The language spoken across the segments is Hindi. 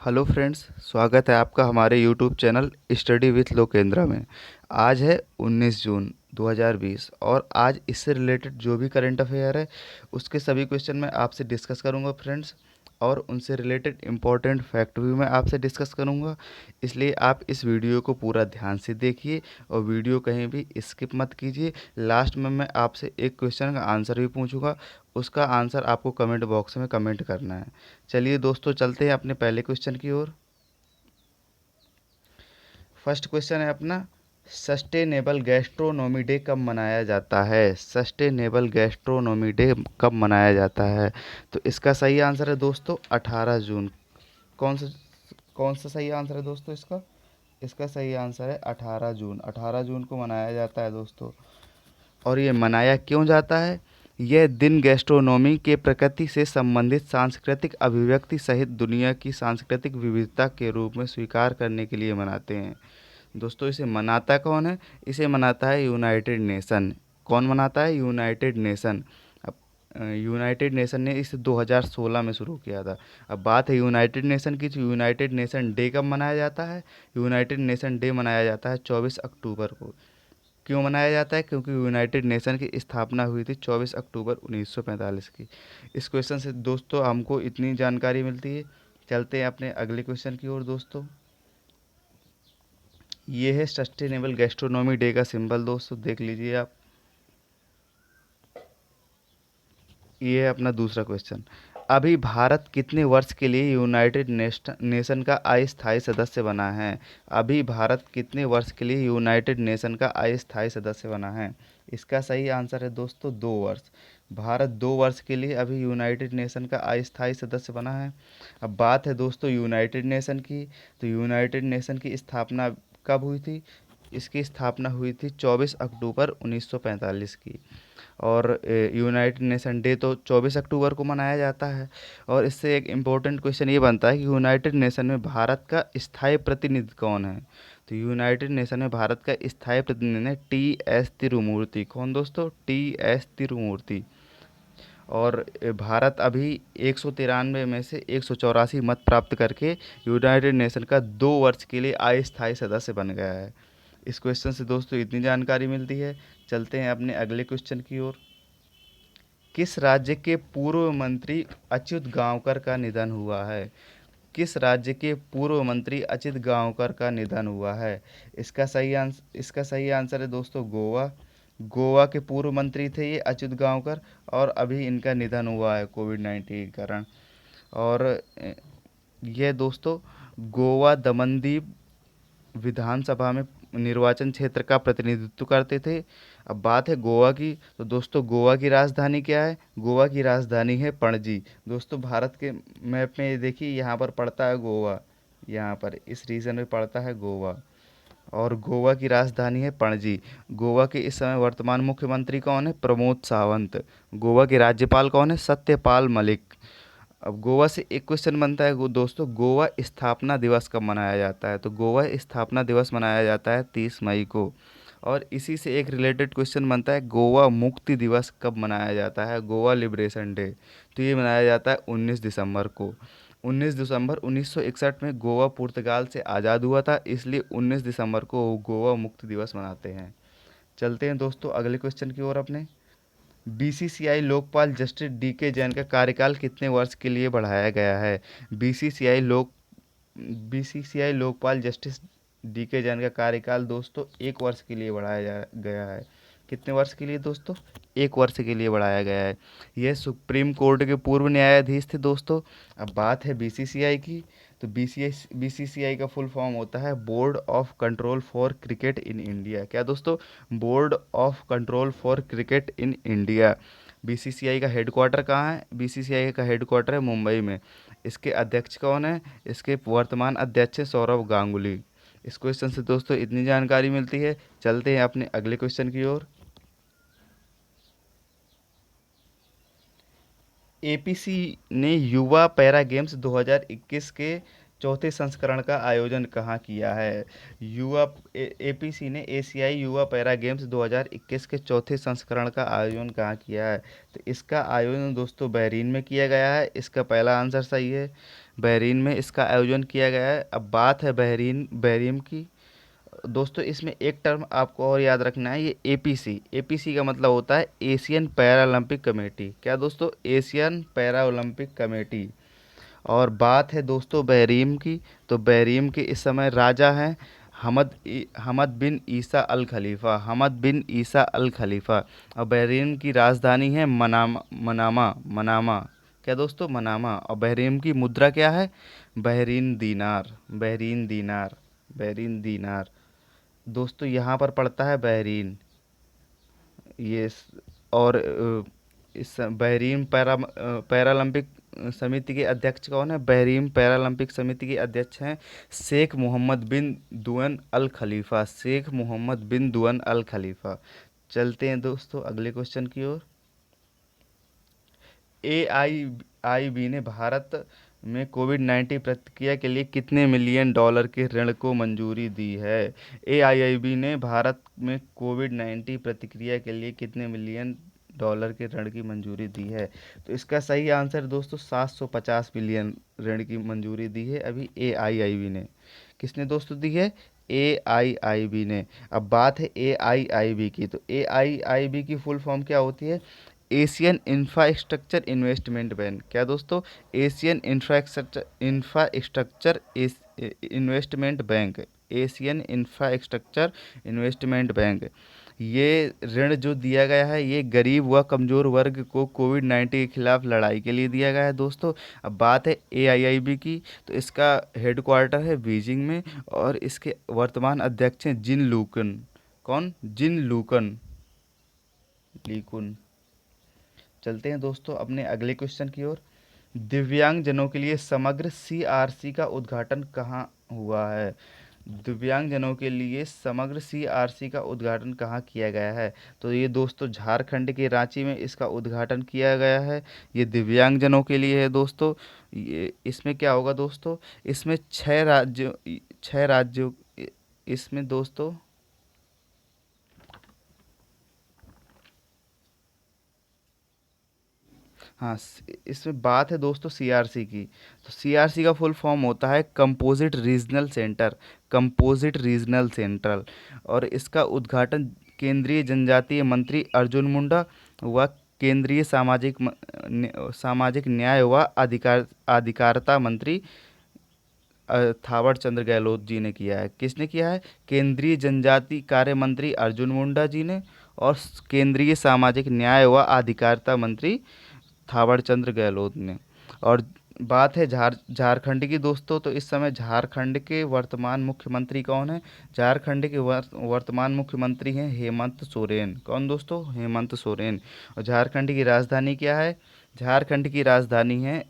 हेलो फ्रेंड्स, स्वागत है आपका हमारे YouTube channel study with Lokendra में। आज है 19 जून 2020 और आज इससे रिलेटेड जो भी करंट अफेयर है उसके सभी क्वेश्चन मैं आपसे डिस्कस करूंगा फ्रेंड्स। और उनसे रिलेटेड इम्पोर्टेंट फैक्ट भी मैं आपसे डिस्कस करूंगा। इसलिए आप इस वीडियो को पूरा ध्यान से देखिए और वीडियो कहीं भी स्किप मत कीजिए। लास्ट में मैं आपसे एक क्वेश्चन का आंसर भी पूछूंगा, उसका आंसर आपको कमेंट बॉक्स में कमेंट करना है। चलिए दोस्तों, चलते हैं अपने पहले क्वेश्चन की ओर। फर्स्ट क्वेश्चन है अपना, सस्टेनेबल गैस्ट्रोनोमी डे कब मनाया जाता है? सस्टेनेबल गैस्ट्रोनोमी डे कब मनाया जाता है? तो इसका सही आंसर है दोस्तों 18 जून। कौन सा कौन सा सही आंसर है दोस्तों इसका? इसका सही आंसर है 18 जून। 18 जून को मनाया जाता है दोस्तों। और ये मनाया क्यों जाता है? यह दिन गैस्ट्रोनोमी के प्रकृति से संबंधित सांस्कृतिक अभिव्यक्ति सहित दुनिया की सांस्कृतिक विविधता के रूप में स्वीकार करने के लिए मनाते हैं। दोस्तों, इसे मनाता कौन है? इसे मनाता है यूनाइटेड नेशन। कौन मनाता है? United nation. अब यूनाइटेड नेशन ने इसे 2016 में शुरू किया था। अब बात है यूनाइटेड नेशन की, तो यूनाइटेड नेशन डे कब मनाया जाता है? यूनाइटेड नेशन डे मनाया जाता है 24 अक्टूबर को। क्यों मनाया जाता है? क्योंकि यूनाइटेड नेशन की स्थापना हुई थी 24 अक्टूबर 1945 की। इस क्वेश्चन से दोस्तों हमको इतनी जानकारी मिलती है। चलते हैं अपने अगले क्वेश्चन की ओर दोस्तों। ये है सस्टेनेबल गैस्ट्रोनॉमी डे का सिंबल दोस्तों, देख लीजिए आप। ये है अपना दूसरा क्वेश्चन। अभी भारत कितने वर्ष के लिए यूनाइटेड नेशन का अस्थायी सदस्य बना है? अभी भारत कितने वर्ष के लिए यूनाइटेड नेशन का अस्थायी सदस्य बना है? इसका सही आंसर है दोस्तों 2 वर्ष। भारत 2 वर्ष के लिए अभी यूनाइटेड नेशन का अस्थायी सदस्य बना है। अब बात है दोस्तों यूनाइटेड नेशन की, तो यूनाइटेड नेशन की स्थापना कब हुई थी? इसकी स्थापना हुई थी 24 अक्टूबर 1945 की। और यूनाइटेड नेशन डे तो 24 अक्टूबर को मनाया जाता है। और इससे एक इम्पोर्टेंट क्वेश्चन ये बनता है कि यूनाइटेड नेशन में भारत का स्थायी प्रतिनिधि कौन है? तो यूनाइटेड नेशन में भारत का स्थायी प्रतिनिधि है टी एस तिरुमूर्ति। कौन दोस्तों? T S Tirumurti. और भारत अभी 193 में से 184 मत प्राप्त करके यूनाइटेड नेशन का 2 वर्ष के लिए अस्थायी सदस्य बन गया है। इस क्वेश्चन से दोस्तों इतनी जानकारी मिलती है। चलते हैं अपने अगले क्वेश्चन की ओर। किस राज्य के पूर्व मंत्री अच्युत गांवकर का निधन हुआ है? किस राज्य के पूर्व मंत्री अच्युत गांवकर का निधन हुआ है? इसका सही आंसर है दोस्तों गोवा। गोवा के पूर्व मंत्री थे ये अच्युत गांवकर, और अभी इनका निधन हुआ है कोविड-19 के कारण। और ये दोस्तों गोवा दमनदीव विधानसभा में निर्वाचन क्षेत्र का प्रतिनिधित्व करते थे। अब बात है गोवा की, तो दोस्तों गोवा की राजधानी क्या है? गोवा की राजधानी है पणजी। दोस्तों भारत के मैप में ये देखिए, यहाँ पर पड़ता है गोवा। यहाँ पर इस रीजन में पड़ता है गोवा। और गोवा की राजधानी है पणजी। गोवा के इस समय वर्तमान मुख्यमंत्री कौन है? प्रमोद सावंत। गोवा के राज्यपाल कौन है? सत्यपाल मलिक। अब गोवा से एक क्वेश्चन बनता है दोस्तों, गोवा स्थापना दिवस कब मनाया जाता है? तो गोवा स्थापना दिवस मनाया जाता है 30 मई को। और इसी से एक रिलेटेड क्वेश्चन बनता है, गोवा मुक्ति दिवस कब मनाया जाता है? Goa liberation day. तो ये मनाया जाता है 19 दिसंबर को। 19 दिसंबर 1961 में गोवा पुर्तगाल से आज़ाद हुआ था, इसलिए 19 दिसंबर को गोवा मुक्ति दिवस मनाते हैं। चलते हैं दोस्तों अगले क्वेश्चन की ओर अपने। बीसीसीआई लोकपाल जस्टिस डी के जैन का कार्यकाल कितने वर्ष के लिए बढ़ाया गया है? बीसीसीआई लोक बीसीसीआई लोकपाल जस्टिस डी के जैन का कार्यकाल दोस्तों 1 वर्ष के लिए गया है। कितने वर्ष के लिए दोस्तों? 1 वर्ष के लिए बढ़ाया गया है। यह सुप्रीम कोर्ट के पूर्व न्यायाधीश थे दोस्तों। अब बात है बीसीसीआई की, तो बीसीसीआई का फुल फॉर्म होता है board of control for cricket in India. क्या दोस्तों? Board of control for cricket in India. BCCI का हेडक्वार्टर कहाँ है? बीसीसीआई का हेडक्वार्टर है मुंबई में। इसके अध्यक्ष कौन है? इसके वर्तमान अध्यक्ष हैं सौरव गांगुली। इस क्वेश्चन से दोस्तों इतनी जानकारी मिलती है। चलते हैं अपने अगले क्वेश्चन की ओर। एपीसी ने युवा पैरा गेम्स 2021 के चौथे संस्करण का आयोजन कहाँ किया है? युवा एपीसी ने एशियाई युवा पैरा गेम्स 2021 के चौथे संस्करण का आयोजन कहाँ किया है? तो इसका आयोजन दोस्तों बहरीन में किया गया है। इसका पहला आंसर सही है, बहरीन में इसका आयोजन किया गया है। अब बात है बहरीन की। दोस्तों इसमें एक टर्म आपको और याद रखना है, ये एपीसी, एपीसी का मतलब होता है एशियन पैरा ओलंपिक कमेटी। क्या दोस्तों? Asian para Olympic committee. और बात है दोस्तों बहरीन की, तो बहरीन के इस समय राजा हैं हमद बिन ईसा अल खलीफा, हमद बिन ईसा अल खलीफा। और बहरीन की राजधानी है मनामा। क्या दोस्तों? मनामा। और बहरीन की मुद्रा क्या है? बहरीन दीनार। दोस्तों यहाँ पर पड़ता है बहरीन। ये और इस बहरीन पैरालंपिक समिति के अध्यक्ष कौन है? बहरीन पैरालंपिक समिति के अध्यक्ष हैं शेख मोहम्मद बिन दुअन अल खलीफा, शेख मोहम्मद बिन दुअन अल खलीफा। चलते हैं दोस्तों अगले क्वेश्चन की ओर। AIIB ने भारत में कोविड-19 प्रतिक्रिया के लिए कितने मिलियन डॉलर के ऋण को मंजूरी दी है? AIIB ने भारत में कोविड-19 प्रतिक्रिया के लिए कितने मिलियन डॉलर के ऋण की मंजूरी दी है? तो इसका सही आंसर दोस्तों 750 बिलियन ऋण की मंजूरी दी है अभी AIIB ने। किसने दोस्तों दी है? AIIB ने। अब बात है AIIB की, तो AIIB की फुल फॉर्म क्या होती है? Asian infrastructure investment bank. क्या दोस्तों? Asian infrastructure investment bank, Asian infrastructure investment bank. ये ऋण जो दिया गया है ये गरीब व कमज़ोर वर्ग को कोविड-19 के खिलाफ लड़ाई के लिए दिया गया है दोस्तों। अब बात है AIIB की, तो इसका हेडक्वार्टर है बीजिंग में और इसके वर्तमान अध्यक्ष हैं जिन लूकन। कौन? जिन लूकन लीकुन। चलते हैं दोस्तों अपने अगले क्वेश्चन की ओर। दिव्यांगजनों के लिए समग्र CRC का उद्घाटन कहाँ हुआ है? दिव्यांगजनों के लिए समग्र CRC का उद्घाटन कहाँ किया गया है? तो ये दोस्तों झारखंड के रांची में इसका उद्घाटन किया गया है। ये दिव्यांगजनों के लिए है दोस्तों। ये इसमें क्या होगा दोस्तों? इसमें छह राज्यों इसमें दोस्तों, हाँ इसमें बात है दोस्तों CRC की। तो CRC का फुल फॉर्म होता है कंपोजिट रीजनल सेंटर। और इसका उद्घाटन केंद्रीय जनजातीय मंत्री अर्जुन मुंडा व केंद्रीय सामाजिक न्याय व अधिकारिता मंत्री थावर चंद गहलोत जी ने किया है। किसने किया है? केंद्रीय जनजाति कार्य मंत्री अर्जुन मुंडा जी ने और केंद्रीय सामाजिक न्याय व अधिकारिता मंत्री थावर चंद गहलोत ने। और बात है झारखंड की दोस्तों, तो इस समय झारखंड के वर्तमान मुख्यमंत्री कौन है? झारखंड के वर्तमान मुख्यमंत्री हैं हेमंत सोरेन। कौन दोस्तों? हेमंत सोरेन। और झारखंड की राजधानी क्या है? झारखंड की राजधानी है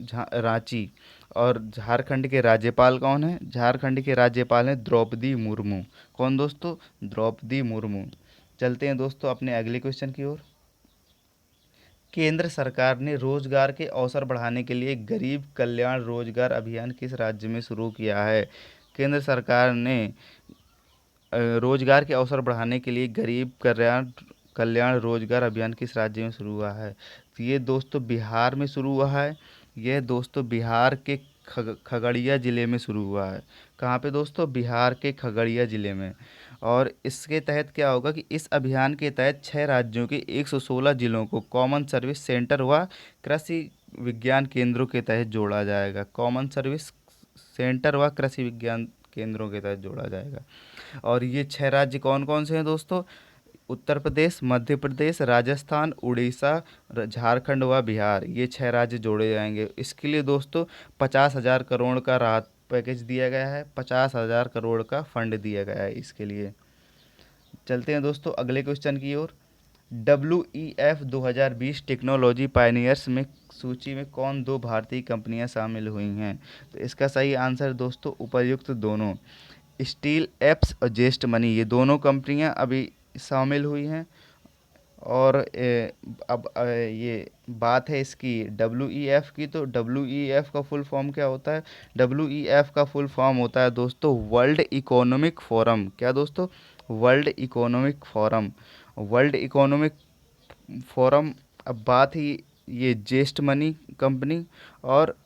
रांची। और झारखंड के राज्यपाल कौन है? झारखंड के राज्यपाल हैं द्रौपदी मुर्मू। कौन दोस्तों? द्रौपदी मुर्मू। चलते हैं दोस्तों अपने अगले क्वेश्चन की ओर। केंद्र सरकार ने रोजगार के अवसर बढ़ाने के लिए गरीब कल्याण रोजगार अभियान किस राज्य में शुरू किया है? केंद्र सरकार ने रोजगार के अवसर बढ़ाने के लिए गरीब कल्याण कल्याण रोजगार अभियान किस राज्य में शुरू हुआ है? तो ये दोस्तों बिहार में शुरू हुआ है। यह दोस्तों बिहार के खगड़िया ज़िले में शुरू हुआ है। कहाँ पे दोस्तों? बिहार के खगड़िया ज़िले में। और इसके तहत क्या होगा कि इस अभियान के तहत 6 राज्यों के 116 जिलों को कॉमन सर्विस सेंटर व कृषि विज्ञान केंद्रों के तहत जोड़ा जाएगा। कॉमन सर्विस सेंटर व कृषि विज्ञान केंद्रों के तहत जोड़ा जाएगा। और ये 6 राज्य कौन कौन से हैं दोस्तों? उत्तर प्रदेश, मध्य प्रदेश, राजस्थान, उड़ीसा, झारखंड व बिहार। ये 6 राज्य जोड़े जाएंगे। इसके लिए दोस्तों 50,000 करोड़ का राहत पैकेज दिया गया है। 50,000 करोड़ का फंड दिया गया है इसके लिए। चलते हैं दोस्तों अगले क्वेश्चन की ओर। WEF 2020 टेक्नोलॉजी पायनियर्स में सूची में कौन दो भारतीय कंपनियां शामिल हुई हैं? तो इसका सही आंसर दोस्तों उपर्युक्त दोनों, स्टील एप्स और जेस्ट मनी, ये दोनों कंपनियां अभी शामिल हुई हैं। और अब ये बात है इसकी WEF की, तो WEF का फुल फॉर्म क्या होता है? WEF का फुल फॉर्म होता है दोस्तों वर्ल्ड इकोनॉमिक फोरम। क्या दोस्तों? World economic forum. World economic forum. अब बात ही ये जेस्ट मनी कंपनी और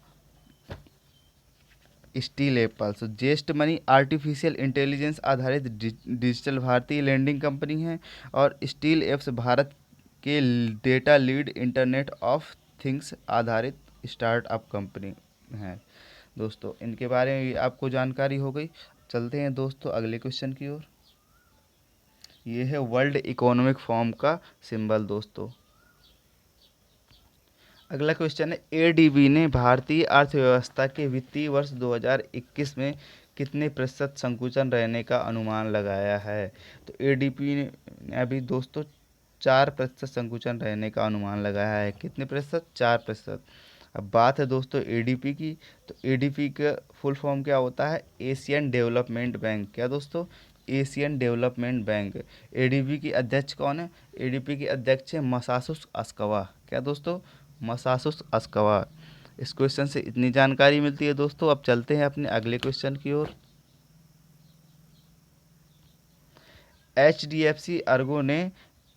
Stellapps. ZestMoney artificial intelligence आधारित डिजिटल भारतीय लैंडिंग कंपनी है। और स्टील एप्स भारत के data led internet of things आधारित स्टार्टअप कंपनी है। दोस्तों इनके बारे में भी आपको जानकारी हो गई। चलते हैं दोस्तों अगले क्वेश्चन की ओर। ये है वर्ल्ड इकोनॉमिक फोरम का सिंबल दोस्तों। अगला क्वेश्चन है एडीबी ने भारतीय अर्थव्यवस्था के वित्तीय वर्ष 2021 में कितने प्रतिशत संकुचन रहने का अनुमान लगाया है? तो एडीबी ने अभी दोस्तों 4% संकुचन रहने का अनुमान लगाया है। कितने प्रतिशत? 4%। अब बात है दोस्तों एडीपी की, तो एडीपी का फुल फॉर्म क्या होता है? Asian development bank. क्या दोस्तों? Asian development bank. एडीबी की अध्यक्ष कौन है? एडीपी की अध्यक्ष है मसासुस अस्कवा। क्या दोस्तों? मसासुस अस्कवा। इस क्वेश्चन से इतनी जानकारी मिलती है दोस्तों। अब चलते हैं अपने अगले क्वेश्चन की ओर। HDFC अर्गो ने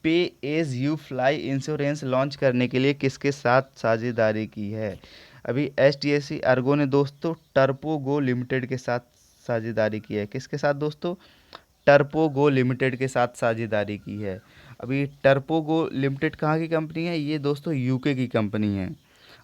pay as you fly insurance launch करने के लिए किसके साथ साझेदारी की है? अभी HDFC अर्गो ने दोस्तों टर्पोगो लिमिटेड के साथ साझेदारी की है। किसके साथ दोस्तों? टर्पोगो लिमिटेड के साथ साझेदारी की है। अभी टर्पोगो लिमिटेड कहाँ की कंपनी है? ये दोस्तों यूके की कंपनी है।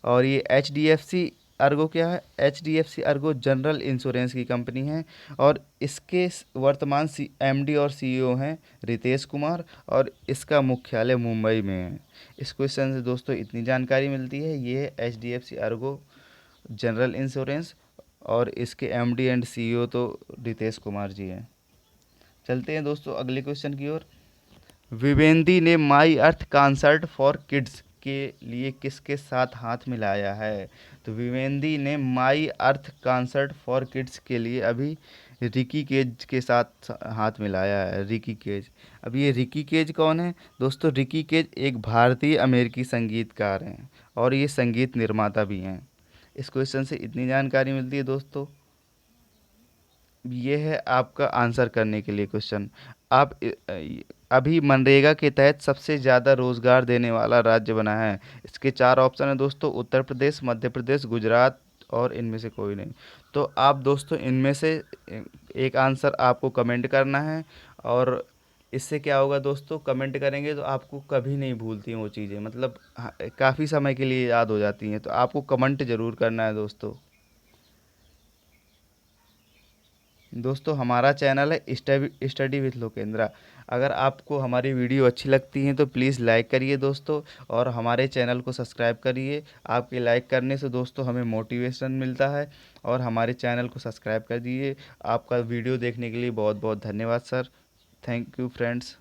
और ये HDFC अर्गो क्या है? HDFC अर्गो जनरल इंश्योरेंस की कंपनी है। और इसके वर्तमान MD और CEO हैं रितेश कुमार, और इसका मुख्यालय मुंबई में है। इस क्वेश्चन से दोस्तों इतनी जानकारी मिलती है। ये है HDFC अर्गो जनरल इंश्योरेंस, और इसके MD एंड CEO तो रितेश कुमार जी हैं। चलते हैं दोस्तों अगले क्वेश्चन की ओर। विवेंदी ने माई अर्थ कॉन्सर्ट फॉर किड्स के लिए किसके साथ हाथ मिलाया है? तो विवेंदी ने माई अर्थ कॉन्सर्ट फॉर किड्स के लिए अभी रिकी केज के साथ हाथ मिलाया है। रिकी केज। अब ये रिकी केज कौन है दोस्तों? रिकी केज एक भारतीय अमेरिकी संगीतकार हैं, और ये संगीत निर्माता भी हैं। इस क्वेश्चन से इतनी जानकारी मिलती है दोस्तों। ये है आपका आंसर करने के लिए क्वेश्चन। आप अभी मनरेगा के तहत सबसे ज़्यादा रोजगार देने वाला राज्य बना है। इसके 4 ऑप्शन है दोस्तों: उत्तर प्रदेश, मध्य प्रदेश, गुजरात, और इनमें से कोई नहीं। तो आप दोस्तों इनमें से एक आंसर आपको कमेंट करना है। और इससे क्या होगा दोस्तों? कमेंट करेंगे तो आपको कभी नहीं भूलती हैं वो चीज़ें, मतलब काफ़ी समय के लिए याद हो जाती हैं। तो आपको कमेंट ज़रूर करना है दोस्तों। दोस्तों हमारा चैनल है स्टडी विथ लोकेंद्रा। अगर आपको हमारी वीडियो अच्छी लगती हैं तो प्लीज़ लाइक करिए दोस्तों, और हमारे चैनल को सब्सक्राइब करिए। आपके लाइक करने से दोस्तों हमें मोटिवेशन मिलता है। और हमारे चैनल को सब्सक्राइब कर दीजिए। आपका वीडियो देखने के लिए बहुत बहुत धन्यवाद सर। Thank you friends.